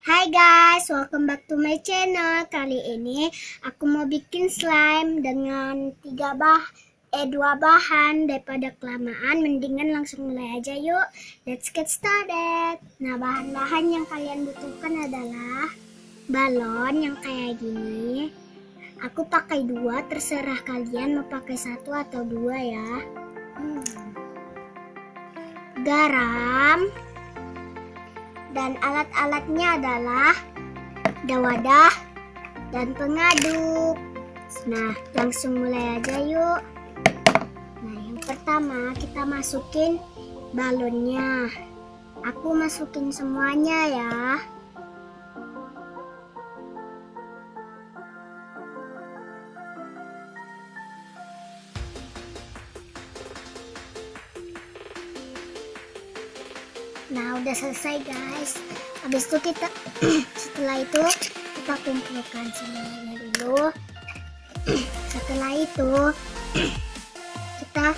Hai guys, welcome back to my channel. Kali ini aku mau bikin slime dengan dua bahan. Daripada kelamaan, mendingan langsung mulai aja yuk. Let's get started. Nah, bahan-bahan yang kalian butuhkan adalah balon yang kayak gini. Aku pakai 2, terserah kalian mau pakai 1 atau 2 ya. Garam. Dan alat-alatnya adalah wadah dan pengaduk. Nah, langsung mulai aja yuk. Nah, yang pertama kita masukin balonnya. Aku masukin semuanya ya. Nah, udah selesai guys. Habis itu setelah itu kita kumpulkan semuanya dulu. Setelah itu kita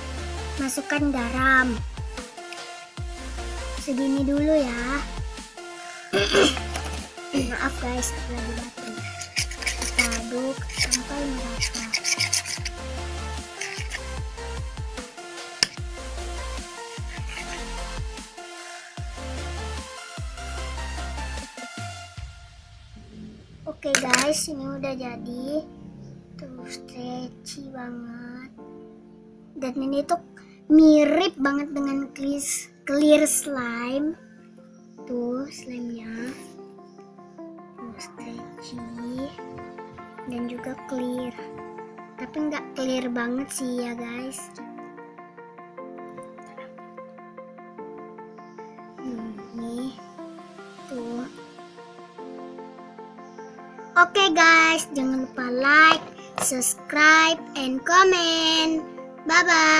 masukkan garam. Segini dulu ya. Maaf guys, lagi batuk. Kita aduk sampai merata. Oke guys, ini udah jadi. Tuh stretchy banget. Dan ini tuh mirip banget dengan clear slime. Tuh slime-nya. Tuh stretchy. Dan juga clear. Tapi nggak clear banget sih ya guys. Nih. Tuh. Oke guys, jangan lupa like, subscribe, and comment. Bye-bye.